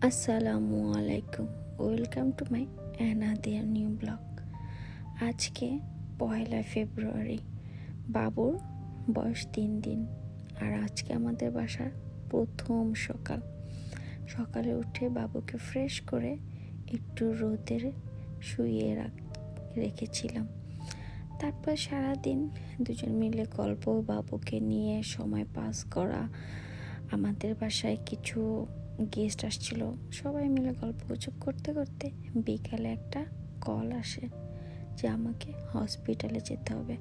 আসসালামু আলাইকুম, welcome to my another new blog. আজকে 1 ফেব্রুয়ারি, বাবুর বয়স 3 দিন। আর আজকে আমাদের বাসার প্রথম সকালে উঠে বাবুকে ফ্রেশ করে একটু রোদে শুইয়ে রেখেছিলাম। তারপর সারাদিন দুজন মিলে গল্প, বাবুকে নিয়ে সময় পাস করা। আমাদের বাসায় কিছু গেস্ট আসছিল, সবাই মিলে গল্পগুজব করতে করতে বিকালে একটা কল আসে যে আমাকে হসপিটালে যেতে হবে।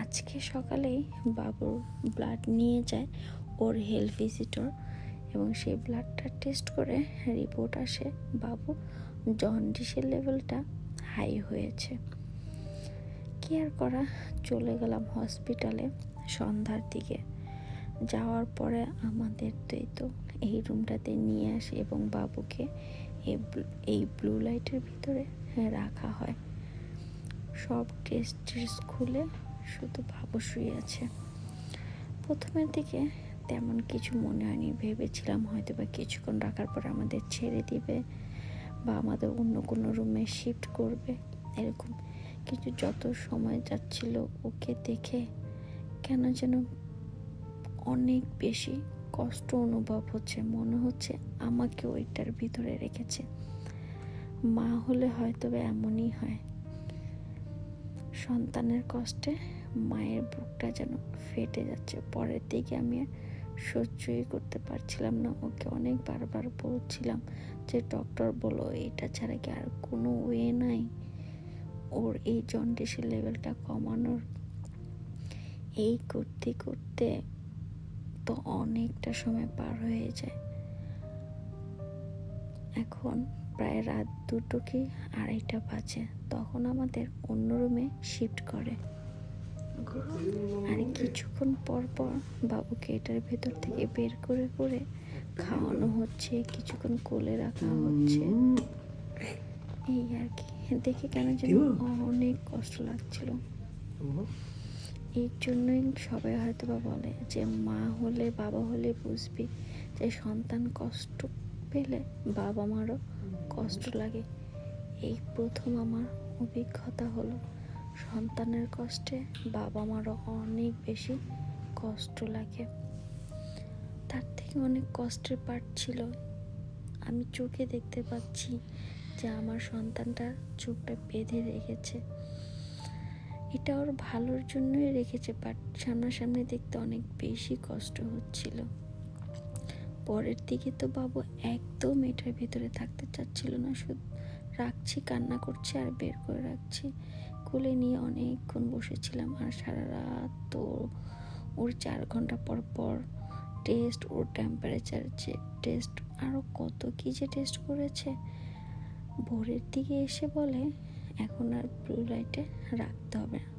আজকে সকালেই বাবুর ব্লাড নিয়ে যায় ওর হেলথ ভিজিটর, এবং সেই ব্লাডটা টেস্ট করে রিপোর্ট আসে বাবু জন্ডিসের লেভেলটা হাই হয়েছে। কি আর করা, চলে গেলাম হসপিটালে সন্ধ্যার দিকে। যাওয়ার পরে আমাদের তো এই রুমটাতে নিয়ে আসে এবং বাবুকে এই ব্লু লাইটের ভিতরে রাখা হয়। সব টেস্ট খুলে শুধু বাবু শুয়ে আছে। প্রথমের দিকে তেমন কিছু মনে হয়নি, ভেবেছিলাম হয়তো বা কিছুক্ষণ রাখার পর আমাদের ছেড়ে দিবে বা আমাদের অন্য কোনো রুমে শিফট করবে এরকম। কিন্তু যত সময় যাচ্ছিল ওকে দেখে কেন যেন অনেক বেশি কষ্ট অনুভব হচ্ছে। মনে হচ্ছে আমাকে ওইটার ভিতরে রেখেছে। মা হলে হয়তো এমনই হয়, সন্তানের কষ্টে মায়ের বুকটা যেন ফেটে যাচ্ছে। পরের দিকে আমি আর সহ্যই করতে পারছিলাম না। ওকে অনেক বারবার বলছিলাম যে ডক্টর বলো এটা ছাড়া কি আর কোনো ওয়ে নাই ওর এই জন্ডিসের লেভেলটা কমানোর। এই করতে করতে তো অনেকটা সময় পার হয়ে যায়। এখন প্রায় রাত 2টো কি 2:30 বাজে। তখন আমাদের অন্য রুমে শিফট করে। আর কিছুক্ষণ পর পর বাবুকে এটার ভেতর থেকে বের করে করে খাওয়ানো হচ্ছে, কিছুক্ষণ কোলে রাখা হচ্ছে। এই আর কি, দেখে কেন যেন অনেক কষ্ট লাগছিল। এই জন্যই সবাই হয়তো বা বলে যে মা হলে বাবা হলে বুঝবি যে সন্তান কষ্ট পেলে বাবা মারও কষ্ট লাগে। এই প্রথম আমার অভিজ্ঞতা হলো সন্তানের কষ্টে বাবা মারও অনেক বেশি কষ্ট লাগে। তার থেকে অনেক কষ্টের পার্ট ছিল আমি চোখে দেখতে পাচ্ছি যে আমার সন্তানটা চোখটা বেঁধে রেখেছে। এটা ওর ভালোর জন্যই রেখেছে, বাট সামনাসামনি দেখতে অনেক বেশি কষ্ট হচ্ছিল। পরের দিকে তো বাবু একদম এটার ভিতরে থাকতে চাচ্ছিল না, শুধু রাখছি, কান্না করছে আর বের করে রাখছি। কোলে নিয়ে অনেকক্ষণ বসেছিলাম। আর সারা রাত তো ওর 4 ঘন্টা পর পর টেস্ট, ওর টেম্পারেচার টেস্ট, আরও কত কী যে টেস্ট করেছে। ভোরের দিকে এসে বলে এখন আর ব্লু লাইটে রাখতে হবে না,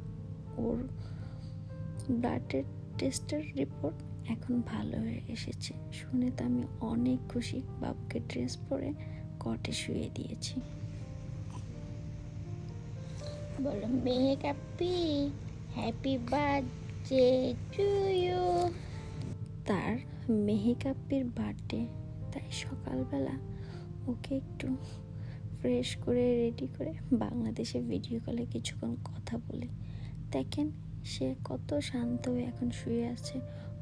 ওর ব্লাডের টেস্টের রিপোর্ট এখন ভালো হয়ে এসেছে। শুনে তো আমি অনেক খুশি। বাবুকে ড্রেস পরে কটে শুয়ে দিয়েছি। বলো মেহেক আপি, হ্যাপি বার্থডে টু ইউ। তার মেহেক আপ্পির বার্থডে, তাই সকালবেলা ওকে একটু ফ্রেশ করে রেডি করে বাংলাদেশে ভিডিও কলে কিছুক্ষণ কথা বলি। দেখেন সে কত শান্ত হয়ে এখন শুয়ে আছে,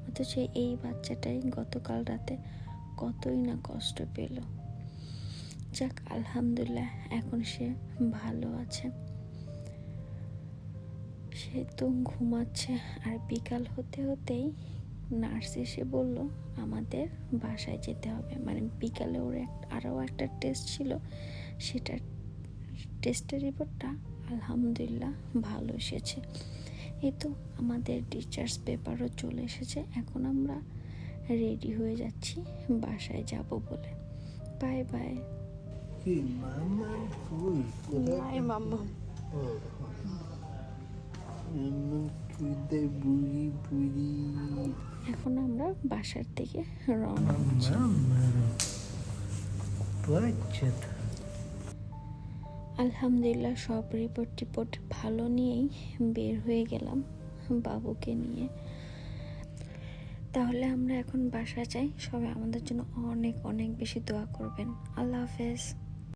অথচ এই বাচ্চাটাই গতকাল রাতে কতই না কষ্ট পেল। যাক আলহামদুলিল্লাহ, এখন সে ভালো আছে। সে তো ঘুমাচ্ছে। আর বিকাল হতে হতেই নার্স এসে বলল আমাদের বাসায় যেতে হবে। মানে বিকালে ওর আরও একটা টেস্ট ছিল, সেটার টেস্টের রিপোর্টটা আলহামদুলিল্লাহ ভালো এসেছে। এই তো আমাদের টিচার্স পেপারও চলে এসেছে। এখন আমরা রেডি হয়ে যাচ্ছি বাসায় যাব বলে। Bye bye. এখন আমরা বাসার থেকে রওনা হচ্ছি। আলহামদুলিল্লাহ সব রিপোর্ট ভালো নিয়েই বের হয়ে গেলাম বাবুকে নিয়ে। তাহলে আমরা এখন বাসা যাই। সবাই আমাদের জন্য অনেক অনেক বেশি দোয়া করবেন। আল্লাহ হাফেজ।